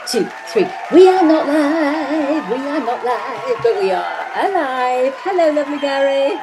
2, 3. We are not live. We are not live, but we are alive. Hello, lovely Gary.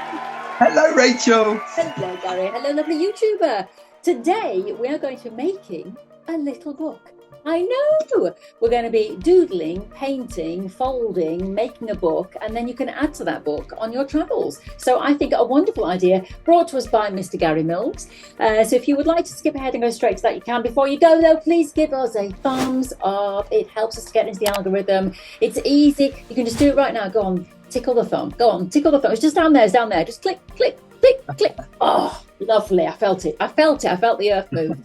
Hello, Rachel. Hello, Gary. Hello, lovely YouTuber. Today, we are going to be making a little book. I know. We're going to be doodling, painting, folding, making a book, and then you can add to that book on your travels. So I think a wonderful idea brought to us by Mr. Gary Mills. So if you would like to skip ahead and go straight to that, you can. Before you go, though, please give us a thumbs up. It helps us to get into the algorithm. It's easy. You can just do it right now. Go on, tickle the thumb. Go on, tickle the thumb. It's just down there. It's down there. Just click, click, click, click. Oh, lovely. I felt it. I felt the earth move.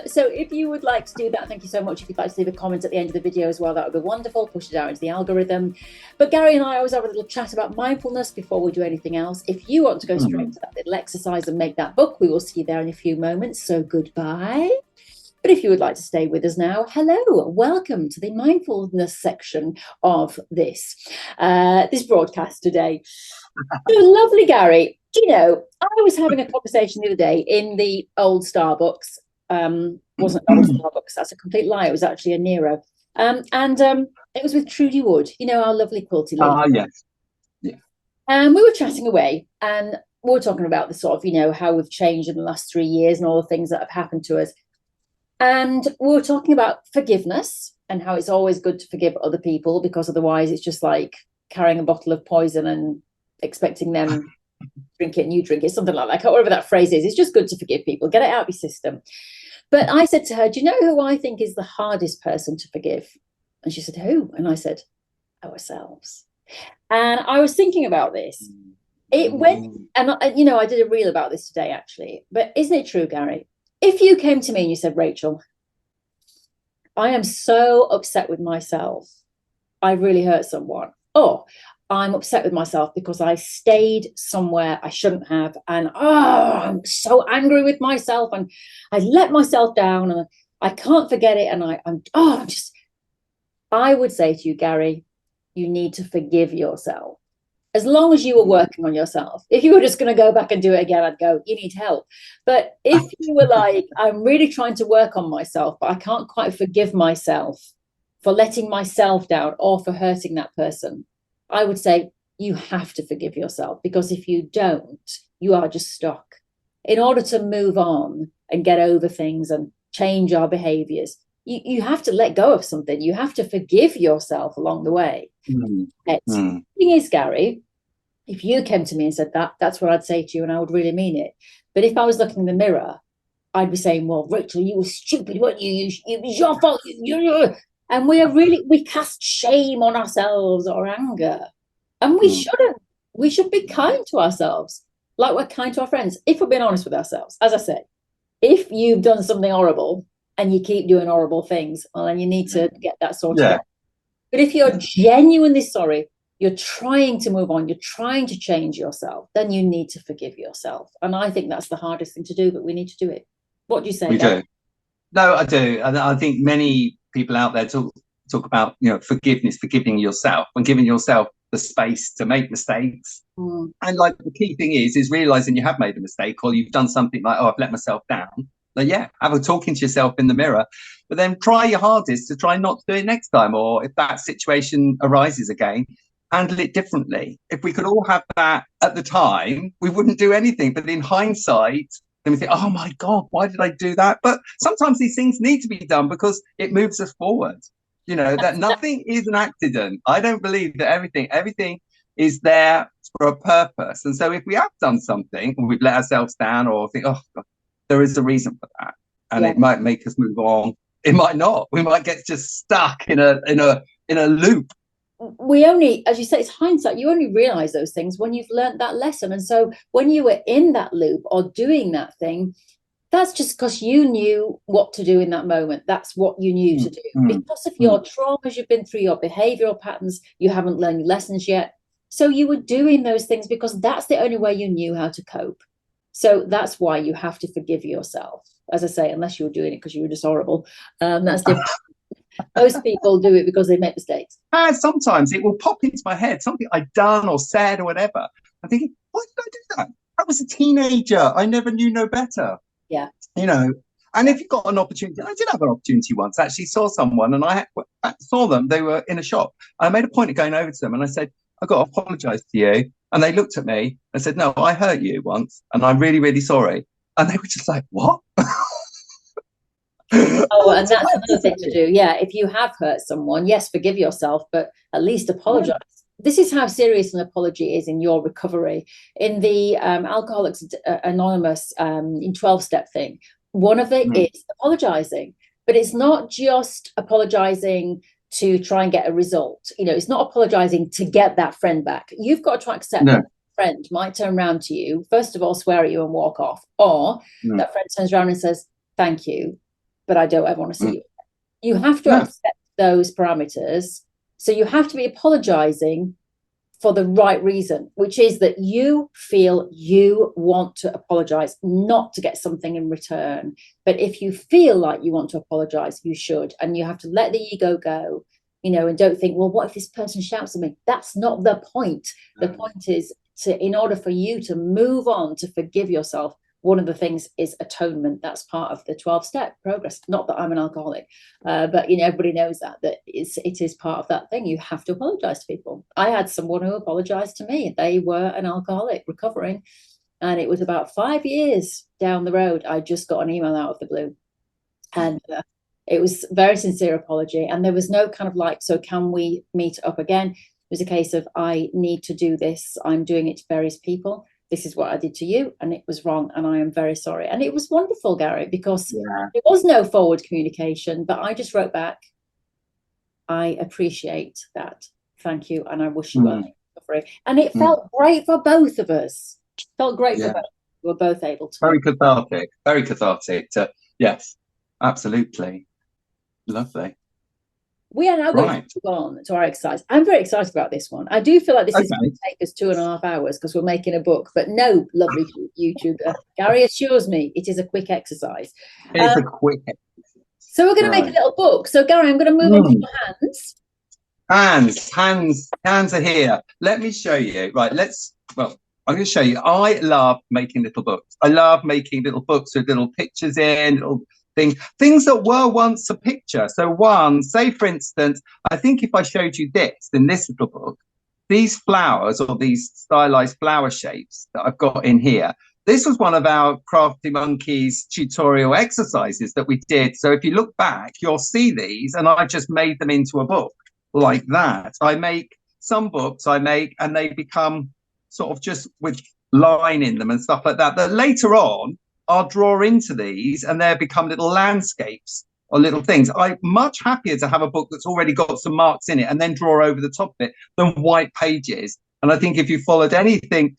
So if you would like to do that, thank you so much. If you'd like to leave a comment at the end of the video as well, that would be wonderful. Push it out into the algorithm. But Gary and I always have a little chat about mindfulness before we do anything else. If you want to go straight to that little exercise and make that book, we will see you there in a few moments. So goodbye. But if you would like to stay with us now, hello, welcome to the mindfulness section of this broadcast today. So lovely, Gary. Do you know, I was having a conversation the other day in the old Starbucks. Wasn't old Starbucks, that's a complete lie. It was actually a Nero. It was with Trudy Wood, you know, our lovely quilty lady. Yes. Yeah. And we were chatting away and we were talking about the sort of, you know, how we've changed in the last 3 years and all the things that have happened to us. And we were talking about forgiveness and how it's always good to forgive other people, because otherwise it's just like carrying a bottle of poison and expecting them drink it and you drink it, something like that, whatever that phrase is. It's just good to forgive people, get it out of your system. But I said to her, do you know who I think is the hardest person to forgive? And she said, who? And I said, ourselves. And I was thinking about this. It went, and you know, I did a reel about this today actually, but isn't it true, Gary? If you came to me and you said, Rachel, I am so upset with myself, I really hurt someone, or I'm upset with myself because I stayed somewhere I shouldn't have, and I'm so angry with myself and I let myself down and I can't forget it, and I would say to you, Gary, you need to forgive yourself. As long as you were working on yourself. If you were just going to go back and do it again, I'd go, you need help. But if you were like, I'm really trying to work on myself, but I can't quite forgive myself for letting myself down or for hurting that person, I would say you have to forgive yourself, because if you don't, you are just stuck. In order to move on and get over things and change our behaviors, you have to let go of something. You have to forgive yourself along the way. The thing is, Gary, if you came to me and said that, that's what I'd say to you, and I would really mean it. But if I was looking in the mirror, I'd be saying, well, Rachel, you were stupid, weren't you? It was your fault. And we cast shame on ourselves or anger. And we shouldn't. We should be kind to ourselves, like we're kind to our friends, if we're being honest with ourselves. As I said, if you've done something horrible and you keep doing horrible things, well, then you need to get that sorted out. But if you're genuinely sorry, you're trying to move on, you're trying to change yourself, then you need to forgive yourself. And I think that's the hardest thing to do, but we need to do it. What do you say? We do. No, I do. And I think many people out there talk about, you know, forgiveness, forgiving yourself and giving yourself the space to make mistakes. And like the key thing is realizing you have made a mistake, or you've done something like, oh, I've let myself down. Like, yeah, have a talking to yourself in the mirror, but then try your hardest to try not to do it next time. Or if that situation arises again, handle it differently. If we could all have that at the time, we wouldn't do anything. But in hindsight, then we think, oh my God, why did I do that? But sometimes these things need to be done because it moves us forward. You know, that nothing is an accident. I don't believe that everything is there for a purpose. And so if we have done something and we've let ourselves down, or think, oh God, there is a reason for that. And it might make us move on. It might not. We might get just stuck in a loop. We only, as you say, it's hindsight. You only realize those things when you've learned that lesson. And so when you were in that loop or doing that thing, that's just because you knew what to do in that moment. That's what you knew to do. Because of your traumas you've been through, your behavioral patterns, you haven't learned your lessons yet. So you were doing those things because that's the only way you knew how to cope. So that's why you have to forgive yourself. As I say, unless you were doing it because you were just horrible. That's different. Most people do it because they make mistakes. And sometimes it will pop into my head, something I'd done or said or whatever. I'm thinking, why did I do that? I was a teenager. I never knew no better. Yeah. You know, And if you've got an opportunity, I did have an opportunity once. I actually saw someone, and I saw them. They were in a shop. I made a point of going over to them, and I said, "I've got to apologise to you." And they looked at me and said, "No, I hurt you once, and I'm really, really sorry." And they were just like, "What?" Oh, and that's another thing to do. Yeah, if you have hurt someone, yes, forgive yourself, but at least apologize. This is how serious an apology is in your recovery. In the Alcoholics Anonymous in 12-step thing, one of it is apologizing, but it's not just apologizing to try and get a result. You know, it's not apologizing to get that friend back. You've got to accept that friend might turn around to you, first of all, swear at you and walk off, or that friend turns around and says, "Thank you, but I don't ever want to see you." You have to accept those parameters. So you have to be apologizing for the right reason, which is that you feel you want to apologize, not to get something in return. But if you feel like you want to apologize, you should. And you have to let the ego go, you know, and don't think, well, what if this person shouts at me? That's not the point. The point is in order for you to move on, to forgive yourself, one of the things is atonement. That's part of the 12-step progress. Not that I'm an alcoholic, but you know, everybody knows that it is part of that thing. You have to apologize to people. I had someone who apologized to me. They were an alcoholic recovering, and it was about 5 years down the road. I just got an email out of the blue, and it was a very sincere apology. And there was no kind of like, so can we meet up again? It was a case of, I need to do this. I'm doing it to various people. This is what I did to you, and it was wrong, and I am very sorry. And it was wonderful, Gary, because there was no forward communication, but I just wrote back, "I appreciate that. Thank you, and I wish you well." And it felt great for both of us. Felt great for both. We were both able to. Very cathartic. Very cathartic. Yes, absolutely. Lovely. We are now going to move on to our exercise. I'm very excited about this one. I do feel like this is going to take us 2.5 hours because we're making a book, but no, lovely YouTuber. Gary assures me it is a quick exercise. It's a quick exercise. So we're going to make a little book. So Gary, I'm going to move on to your hands. Hands are here. Let me show you. Right, I'm going to show you. I love making little books. I love making little books with little pictures in, little things that were once a picture. So say for instance, I think if I showed you this in this little book, these flowers or these stylized flower shapes that I've got in here, this was one of our CraftyMonkies tutorial exercises that we did. So if you look back, you'll see these, and I just made them into a book like that. I make some books and they become sort of just with line in them and stuff like that, that later on I'll draw into these and they become little landscapes or little things. I'm much happier to have a book that's already got some marks in it and then draw over the top of it than white pages. And I think if you followed anything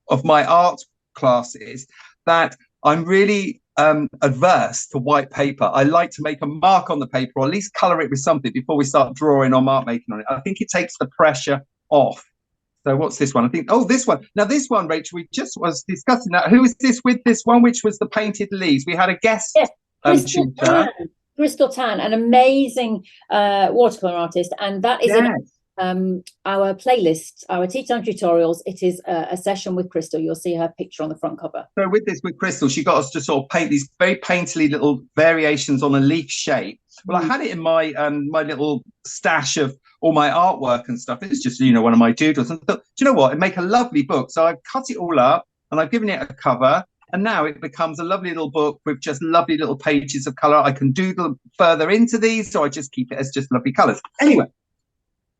of my art classes, that I'm really adverse to white paper. I like to make a mark on the paper, or at least color it with something before we start drawing or mark making on it. I think it takes the pressure off. So what's this one? I think, this one. Now, this one, Rachel, we just was discussing that. Who is this with this one, which was the painted leaves? We had a guest tutor. Crystal Tan, an amazing watercolor artist. And that is our playlist, our Tea Time Tutorials. It is a session with Crystal. You'll see her picture on the front cover. So with Crystal, she got us to sort of paint these very painterly little variations on a leaf shape. Well, I had it in my my little stash of all my artwork and stuff. It's just, one of my doodles. And I thought, do you know what? It'd make a lovely book. So I've cut it all up and I've given it a cover. And now it becomes a lovely little book with just lovely little pages of color. I can doodle further into these. So I just keep it as just lovely colors. Anyway,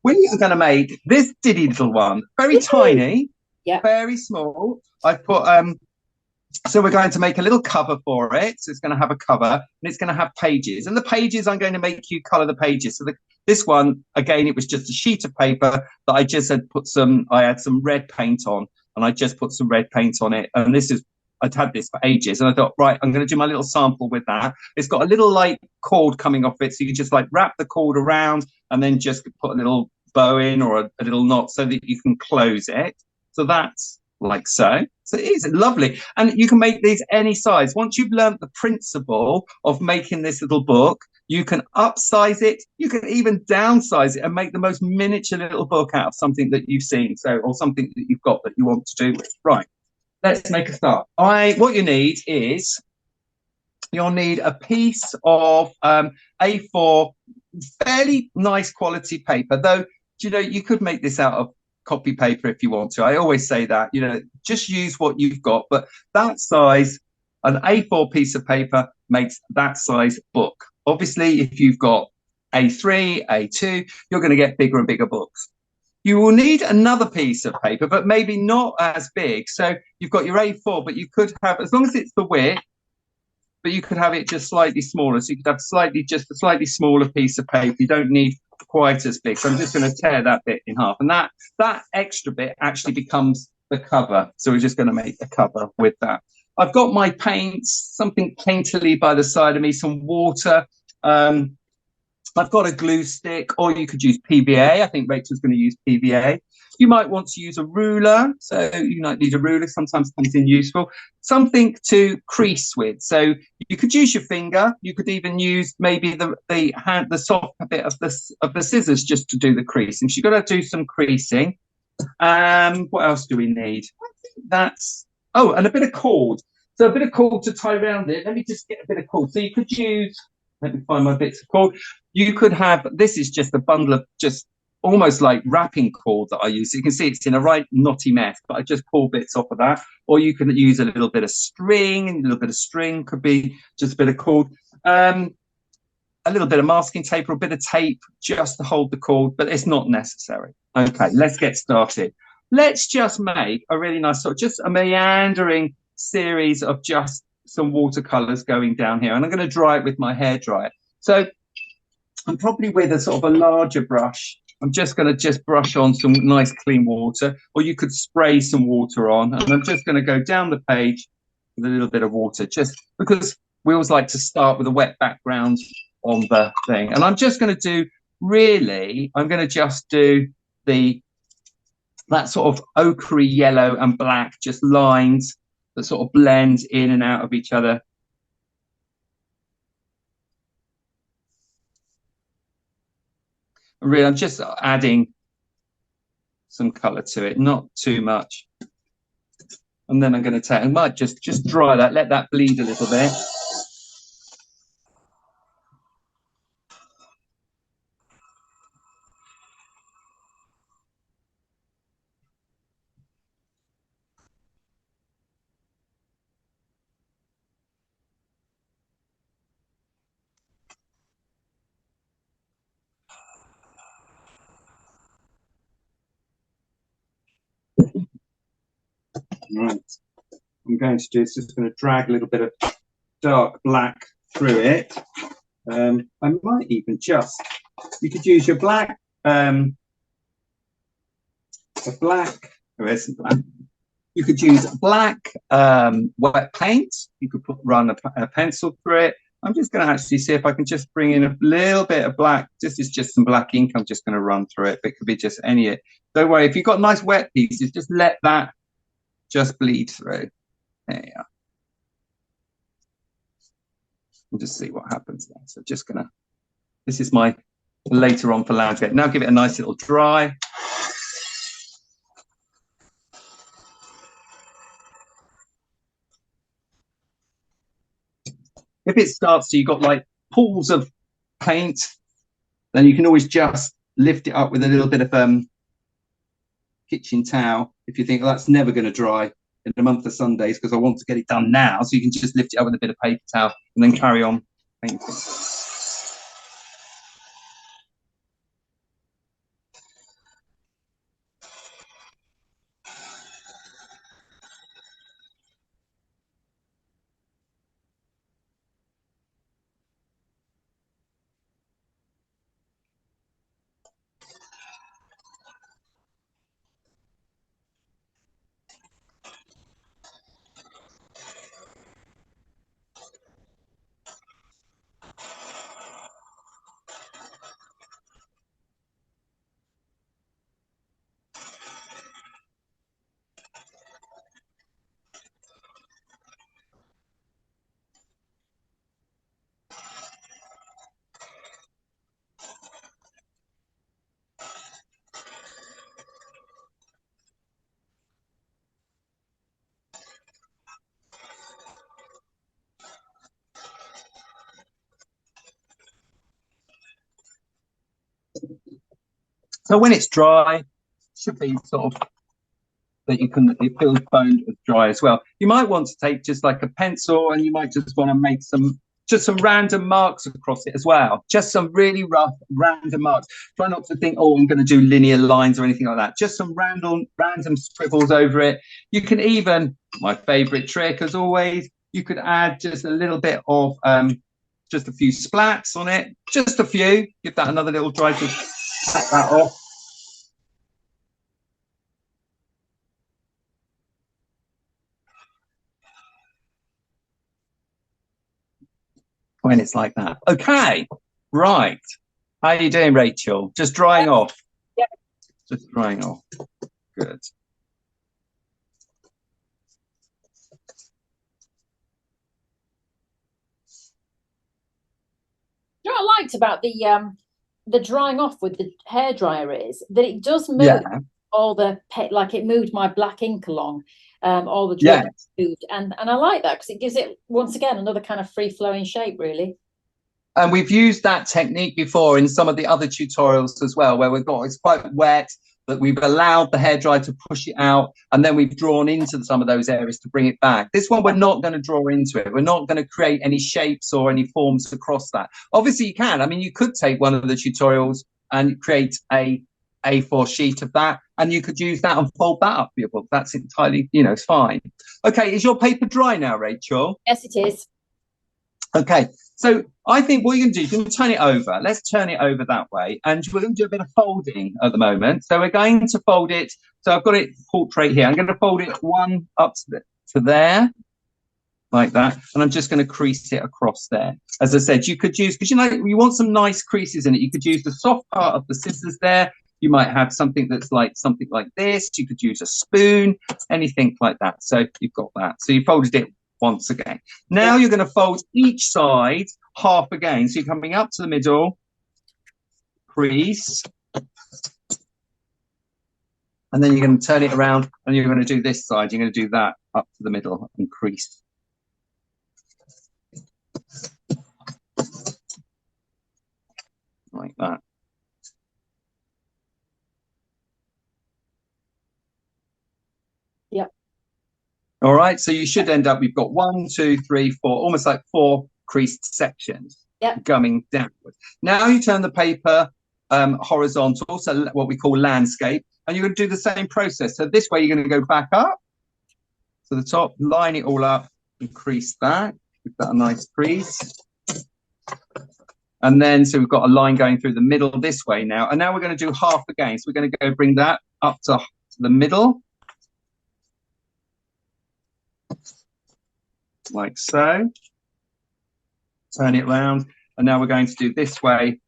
we are going to make this diddy little one. Very tiny, very small. I've put... So we're going to make a little cover for it. So it's going to have a cover and it's going to have pages. And the pages, I'm going to make you color the pages. So this one, again, it was just a sheet of paper that I just had I had some red paint on, and I just put some red paint on it. And I'd had this for ages. And I thought, right, I'm going to do my little sample with that. It's got a little like cord coming off it. So you can just like wrap the cord around and then just put a little bow in or a little knot so that you can close it. So that's like so. So it is lovely. And you can make these any size. Once you've learned the principle of making this little book, you can upsize it. You can even downsize it and make the most miniature little book out of something that you've seen. Or something that you've got that you want to do with. Right. Let's make a start. What you need is you'll need a piece of A4, fairly nice quality paper, though, you know, you could make this out of copy paper if you want to. I always say that, you know, just use what you've got, but that size, an A4 piece of paper makes that size book. Obviously, if you've got A3, A2, you're going to get bigger and bigger books. You will need another piece of paper, but maybe not as big. So you've got your A4, but you could have, as long as it's the width, but you could have it just slightly smaller. So you could have just a slightly smaller piece of paper. You don't need quite as big. So I'm just going to tear that bit in half. And that extra bit actually becomes the cover. So we're just going to make the cover with that. I've got my paints, something painterly by the side of me, some water. I've got a glue stick, or you could use PVA. I think Rachel's going to use PVA. You might want to use a ruler. So you might need a ruler, sometimes comes in useful. Something to crease with. So you could use your finger. You could even use maybe the soft bit of the scissors just to do the creasing. So you've got to do some creasing. What else do we need? I think that's, oh, and a bit of cord. So a bit of cord to tie around it. Let me just get a bit of cord. So you could use, let me find my bits of cord. You could have, this is just a bundle of just almost like wrapping cord that I use. You can see it's in a right knotty mess, but I just pull bits off of that. Or you can use a little bit of string, and a little bit of string could be just a bit of cord. A little bit of masking tape or a bit of tape just to hold the cord, but it's not necessary. Okay, let's get started. Let's just make a really nice sort of just a meandering series of just some watercolors going down here. And I'm going to dry it with my hairdryer. So I'm probably with a sort of a larger brush. I'm just going to just brush on some nice clean water, or you could spray some water on. And I'm just going to go down the page with a little bit of water, just because we always like to start with a wet background on the thing. And I'm just going to do, really, I'm going to just do that sort of ochre yellow and black, just lines that sort of blend in and out of each other. Really, I'm just adding some color to it, not too much. And then I'm going to take, I might just dry that, let that bleed a little bit. Right. I'm going to do is just going to drag a little bit of dark black through it. I might even just, you could use your black, you could use black wet paint. You could run a pencil through it. I'm just going to actually see if I can just bring in a little bit of black. This is just some black ink. I'm just going to run through it. It could be just any. Don't worry. If you've got nice wet pieces, just let that just bleed through. There you are. We'll just see what happens there. So just going to, this is my later on for landscape. Now give it a nice little dry. If it starts to, you've got like pools of paint, then you can always just lift it up with a little bit of kitchen towel. If you think, well, that's never going to dry in a month of Sundays because I want to get it done now. So you can just lift it up with a bit of paper towel and then carry on painting. So when it's dry, it should be sort of that it feels boned as dry as well. You might want to take just like a pencil, and you might just want to make just some random marks across it as well. Just some really rough random marks. Try not to think, oh, I'm going to do linear lines or anything like that. Just some random scribbles over it. You can even, my favorite trick as always, you could add just a little bit of just a few splats on it, just a few. Give that another little dry to pat that off. When it's like that. Okay, right. How are you doing, Rachel? Just drying off. Yeah. Just drying off. Good. You know what I liked about the drying off with the hairdryer is that it does move all the like it moved my black ink along, all the drips moved, and I like that because it gives it once again another kind of free flowing shape, really. And we've used that technique before in some of the other tutorials as well, where we've got it's quite wet, but we've allowed the hairdryer to push it out, and then we've drawn into some of those areas to bring it back. This one, we're not going to draw into it. We're not going to create any shapes or any forms across that. Obviously, you can. I mean, you could take one of the tutorials and create a A4 sheet of that, and you could use that and fold that up for your book. That's entirely, it's fine. Okay, is your paper dry now, Rachel? Yes, it is. Okay, so I think what you're going to do, you're going to turn it over. Let's turn it over that way. And we're going to do a bit of folding at the moment. So we're going to fold it. So I've got it portrait here. I'm going to fold it one up to there, like that. And I'm just going to crease it across there. As I said, you could use, because you want some nice creases in it. You could use the soft part of the scissors there. You might have something that's like something like this. You could use a spoon, anything like that. So you've got that. So you folded it once again. Now you're going to fold each side half again. So you're coming up to the middle, crease, and then you're going to turn it around and you're going to do this side. You're going to do that up to the middle and crease. Like that. Yep. All right, so you should end up, we've got 1, 2, 3, 4, almost like 4 creased sections coming downwards. Now you turn the paper horizontal, so what we call landscape, and you're going to do the same process. So this way you're going to go back up to the top, line it all up, and crease that. Give that a nice crease. And then, so we've got a line going through the middle this way now. And now we're going to do half again. So we're going to go bring that up to the middle. Like so. Turn it around, and now we're going to do this way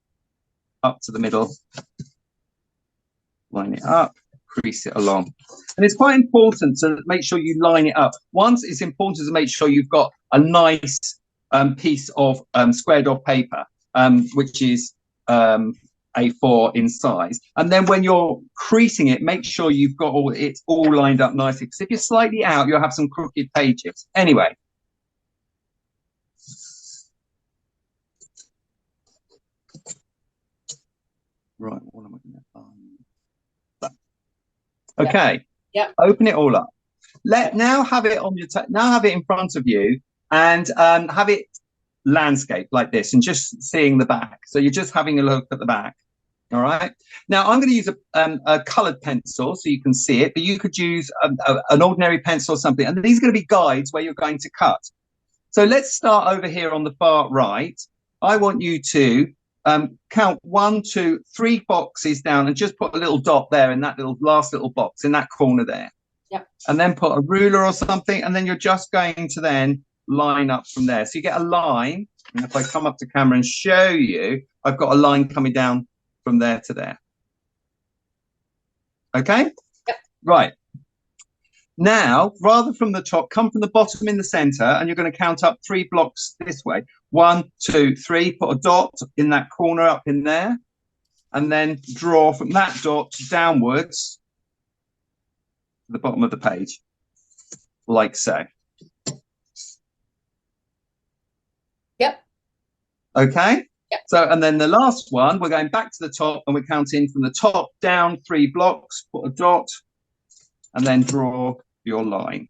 up to the middle, line it up, crease it along. And it's quite important to make sure you line it up. Once, it's important to make sure you've got a nice piece of squared off paper, which is A4 in size. And then when you're creasing it, make sure you've got it's all lined up nicely, because if you're slightly out, you'll have some crooked pages. Anyway. Right, what am I going to find? Okay. Yeah. Open it all up. Now have it on your now have it in front of you, and have it landscape like this, and just seeing the back. So you're just having a look at the back. All right. Now I'm going to use a coloured pencil so you can see it, but you could use an ordinary pencil or something. And these are going to be guides where you're going to cut. So let's start over here on the far right. I want you to count 1, 2, 3 boxes down, and just put a little dot there in that last little box in that corner there. Yeah. And then put a ruler or something, and then you're just going to then line up from there. So you get a line, and if I come up to camera and show you, I've got a line coming down from there to there. Okay? Yep. Right. Now, rather from the top, come from the bottom in the center, and you're going to count up 3 blocks this way. 1, 2, 3, put a dot in that corner up in there, and then draw from that dot downwards to the bottom of the page, like so. Yep. Okay? Yeah. So, and then the last one, we're going back to the top and we're counting from the top down 3 blocks, put a dot, and then draw your line.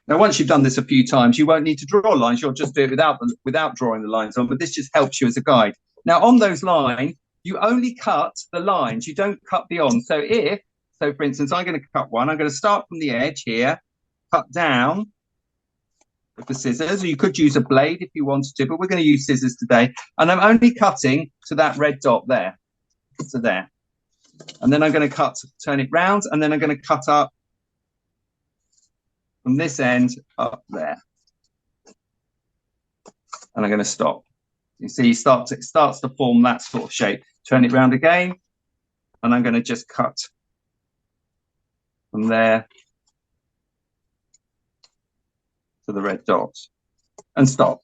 Now, once you've done this a few times, you won't need to draw lines. You'll just do it without drawing the lines on, but this just helps you as a guide. Now, on those lines, you only cut the lines. You don't cut beyond. So for instance, I'm going to cut one. I'm going to start from the edge here, cut down with the scissors. You could use a blade if you wanted to, but we're going to use scissors today. And I'm only cutting to that red dot there, to there. And then I'm going to turn it round, and then I'm going to cut up from this end up there. And I'm going to stop. You see, it starts to form that sort of shape. Turn it round again, and I'm going to just cut from there to the red dots and stop.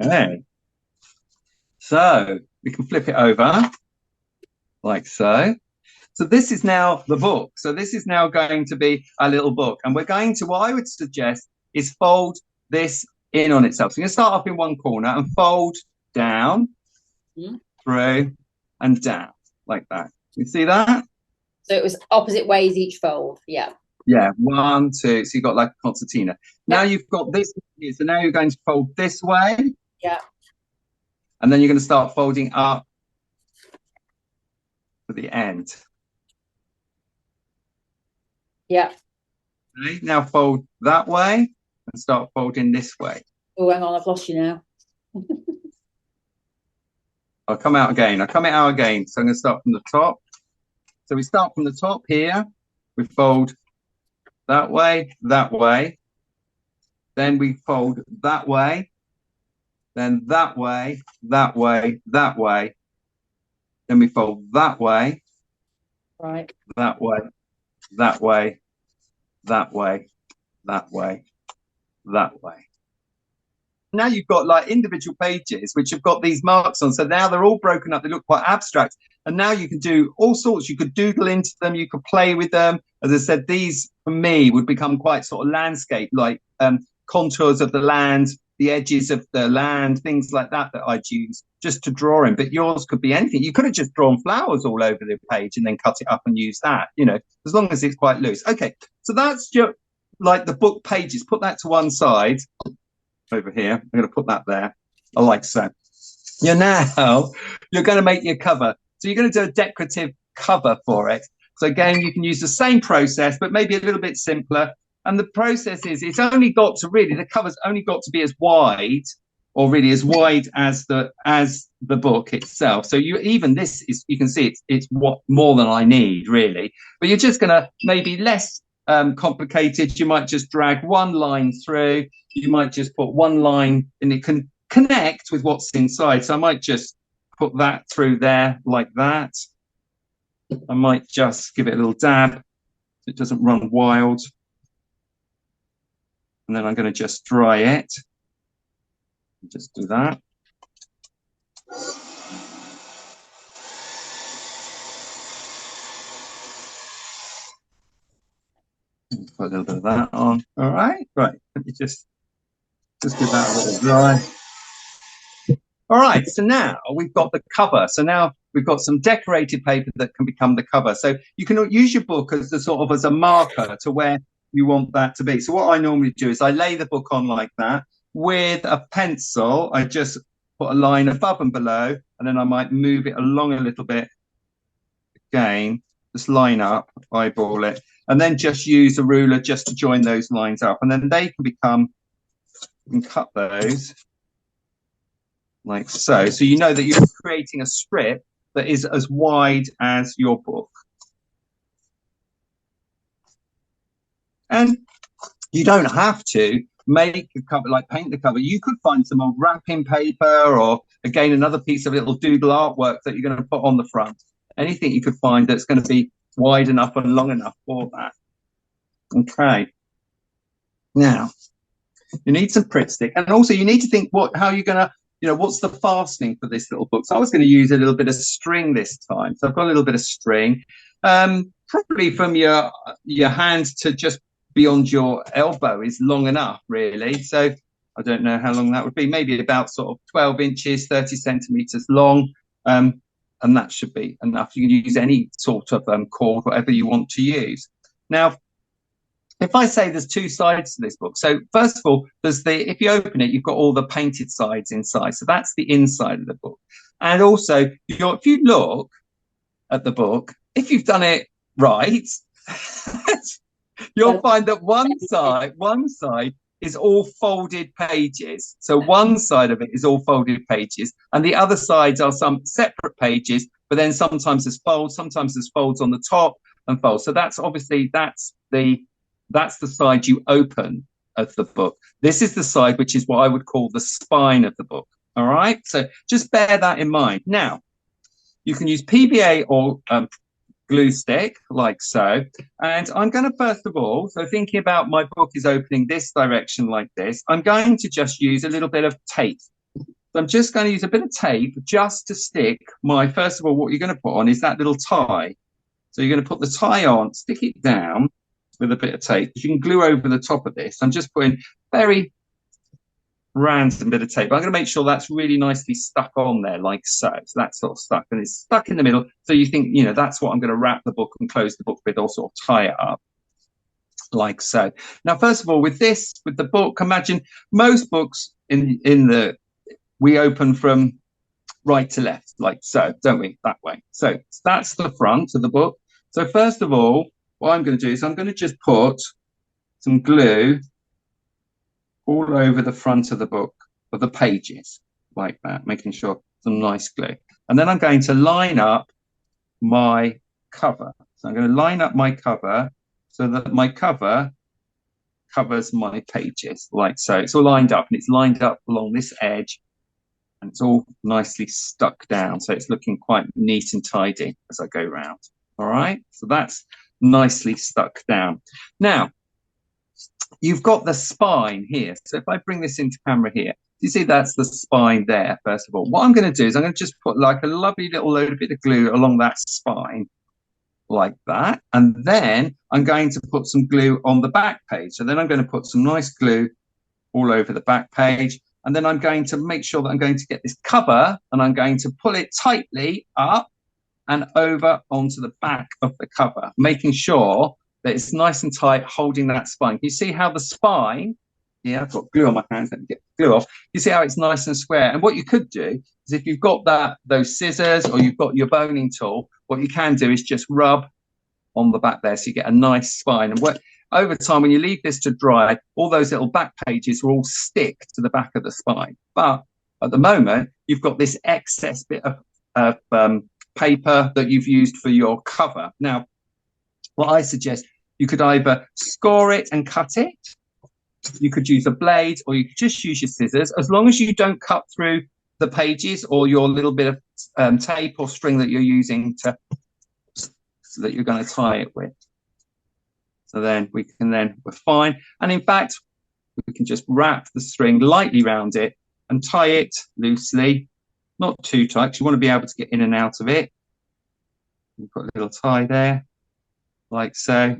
Okay. So we can flip it over like so. So this is now the book. So this is now going to be a little book. And we're going to, what I would suggest is fold this in on itself. So you're going to start off in one corner and fold down, through, and down like that. You see that? So it was opposite ways each fold. Yeah. Yeah, 1, 2. So you've got like a concertina. Now you've got this here. So now you're going to fold this way. Yeah. And then you're going to start folding up to the end. Yeah. Okay, now fold that way and start folding this way. Oh, hang on, I've lost you now. I'll come out again. So I'm going to start from the top. So we start from the top here. We fold that way. Then we fold that way. Then that way. Then we fold that way. Right. That way. Now you've got like individual pages which have got these marks on. So now they're all broken up. They look quite abstract. And now you can do all sorts. You could doodle into them. You could play with them. As I said, these for me would become quite sort of landscape, like contours of the land, the edges of the land, things like that I'd use just to draw in. But yours could be anything. You could have just drawn flowers all over the page and then cut it up and use that, you know, as long as it's quite loose. Okay, so that's just like the book pages. Put that to one side. Over here, I'm going to put that there. I like so. You're going to make your cover. So you're going to do a decorative cover for it. So again, you can use the same process, but maybe a little bit simpler. And the process is, the cover's only got to be as wide, or really as wide as the book itself. So you can see it's what more than I need really. But you're just going to maybe less complicated. You might just drag one line through. You might just put one line and it can connect with what's inside. So I might just put that through there like that. I might just give it a little dab so it doesn't run wild. And then I'm going to just dry it. Just do that. Put a little bit of that on. All right. Let me just give that a little dry. All right, so now we've got the cover. So now we've got some decorated paper that can become the cover. So you can use your book as a marker to where you want that to be. So what I normally do is I lay the book on like that with a pencil. I just put a line above and below, and then I might move it along a little bit. Again, just line up, eyeball it, and then just use a ruler just to join those lines up. And then they can become, you can cut those like so. So you know that you're creating a strip that is as wide as your book. And you don't have to make the cover, like paint the cover. You could find some old wrapping paper, or again, another piece of little doodle artwork that you're going to put on the front. Anything you could find that's going to be wide enough and long enough for that. Okay. Now, you need some Pritt stick, and also you need to think how you're going to, what's the fastening for this little book? So I was going to use a little bit of string this time. So I've got a little bit of string, probably from your hand to just beyond your elbow is long enough, really. So I don't know how long that would be, maybe about sort of 12 inches, 30 centimeters long. And that should be enough. You can use any sort of cord, whatever you want to use. Now, if I say there's two sides to this book, so first of all, there's if you open it, you've got all the painted sides inside. So that's the inside of the book. And also, if you look at the book, if you've done it right, you'll find that one side is all folded pages. So one side of it is all folded pages, and the other sides are some separate pages, but then sometimes there's folds on the top and folds. So that's obviously that's the side you open of the book. This is the side which is what I would call the spine of the book. All right, so just bear that in mind. Now, you can use PVA or glue stick like so, and I'm going to first of all, so thinking about my book is opening this direction like this, I'm going to just use a little bit of tape. So I'm just going to use a bit of tape just to stick first of all, what you're going to put on is that little tie. So you're going to put the tie on, stick it down with a bit of tape. You can glue over the top of this. I'm just putting very random bit of tape. I'm going to make sure that's really nicely stuck on there like so. So that's sort of stuck, and it's stuck in the middle. So you think, that's what I'm going to wrap the book and close the book with, or sort of tie it up like so. Now, first of all, with the book, imagine most books we open from right to left like so, don't we? That way. So that's the front of the book. So first of all, what I'm going to do is I'm going to just put some glue all over the front of the book, of the pages, like that, making sure some nice glue. And then I'm going to line up my cover. So I'm going to line up my cover so that my cover covers my pages, like so. It's all lined up, and it's lined up along this edge, and it's all nicely stuck down. So it's looking quite neat and tidy as I go round. All right, so that's nicely stuck down. Now, you've got the spine here. So if I bring this into camera here, you see that's the spine there, first of all. What I'm going to do is I'm going to just put like a lovely little load of bit of glue along that spine, like that. And then I'm going to put some glue on the back page. So then I'm going to put some nice glue all over the back page. And then I'm going to make sure that I'm going to get this cover, and I'm going to pull it tightly up and over onto the back of the cover, making sure that it's nice and tight, holding that spine. You see how the spine, I've got glue on my hands, let me get the glue off. You see how it's nice and square. And what you could do is, if you've got those scissors or you've got your boning tool, what you can do is just rub on the back there so you get a nice spine. And over time, when you leave this to dry, all those little back pages will all stick to the back of the spine. But at the moment, you've got this excess bit of paper that you've used for your cover. Now, what I suggest, you could either score it and cut it, you could use a blade, or you could just use your scissors, as long as you don't cut through the pages or your little bit of tape or string that you're using so that you're going to tie it with. So then we're fine. And in fact, we can just wrap the string lightly around it and tie it loosely, not too tight, because you want to be able to get in and out of it. You put a little tie there, like so.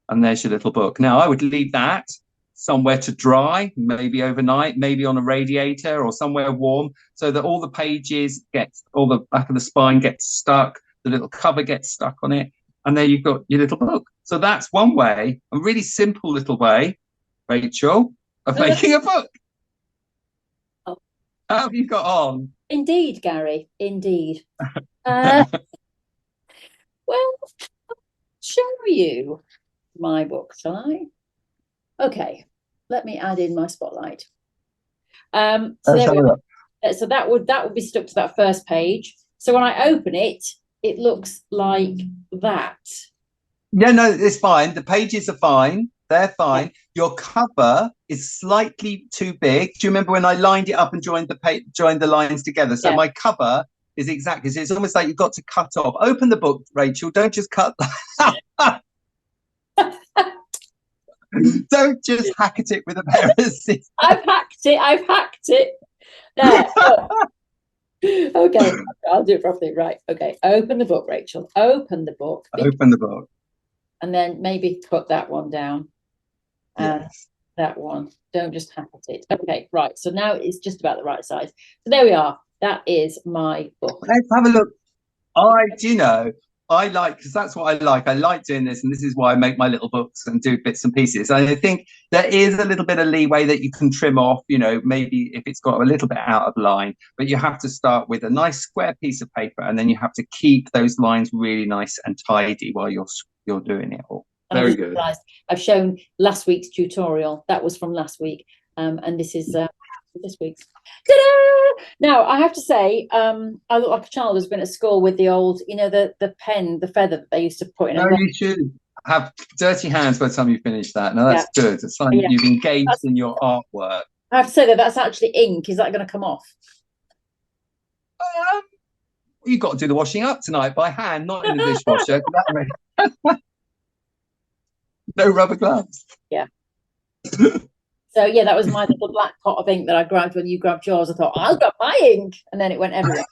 And there's your little book. Now, I would leave that somewhere to dry, maybe overnight, maybe on a radiator or somewhere warm, so that all the pages all the back of the spine gets stuck, the little cover gets stuck on it, and there you've got your little book. So that's one way, a really simple little way, Rachel, of making a book. Oh. How have you got on? Indeed, Gary, indeed. Well, I'll show you my book, shall I? Okay, let me add in my spotlight. So that would be stuck to that first page. So when I open it, it looks like that. Yeah, no, it's fine. The pages are fine. They're fine. Yeah. Your cover is slightly too big. Do you remember when I lined it up and joined the lines together? So my cover is exactly. So it's almost like you've got to cut off. Open the book, Rachel. Don't just cut. Don't just hack at it with a pair of scissors. I've hacked it. There. Okay, I'll do it properly. Right. Okay. Open the book, Rachel. Open the book. Open the book. And then maybe cut that one down. And that one, don't just hat at it. Okay, right. So now it's just about the right size. So there we are. That is my book. Let's have a look. I like, because that's what I like. I like doing this, and this is why I make my little books and do bits and pieces. And I think there is a little bit of leeway that you can trim off, maybe if it's got a little bit out of line, but you have to start with a nice square piece of paper, and then you have to keep those lines really nice and tidy while you're doing it all. Very good. I've shown last week's tutorial. That was from last week. And this is this week's. Ta-da! Now, I have to say, I look like a child who's been at school with the old, the pen, the feather that they used to put in. No, you should have dirty hands by the time you finish that. No, that's good. It's like you've engaged in your artwork. I have to say that's actually ink. Is that going to come off? You've got to do the washing up tonight by hand, not in the dishwasher. No rubber gloves. Yeah. So yeah, that was my little black pot of ink that I grabbed when you grabbed yours. I thought, I'll grab my ink, and then it went everywhere.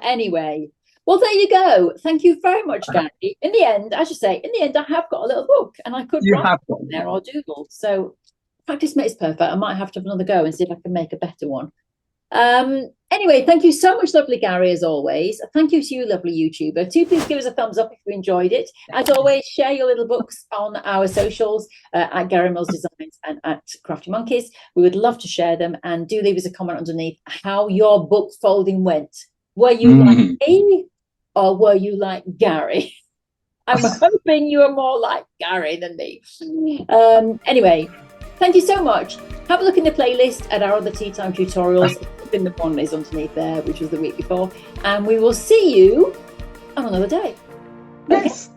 Anyway, well, there you go. Thank you very much, Gary. In the end, as you say, I have got a little book, and I could write there or doodle. So practice makes perfect. I might have to have another go and see if I can make a better one. Anyway, thank you so much, lovely Gary, as always. Thank you to you, lovely YouTuber. Please give us a thumbs up if you enjoyed it. As always, share your little books on our socials at Gary Mills Designs and at Crafty Monkeys. We would love to share them, and do leave us a comment underneath how your book folding went. Were you like me, or were you like Gary? I'm hoping you are more like Gary than me. Anyway, thank you so much. Have a look in the playlist at our other tea time tutorials. The one is underneath there, which was the week before, and we will see you on another day. Yes.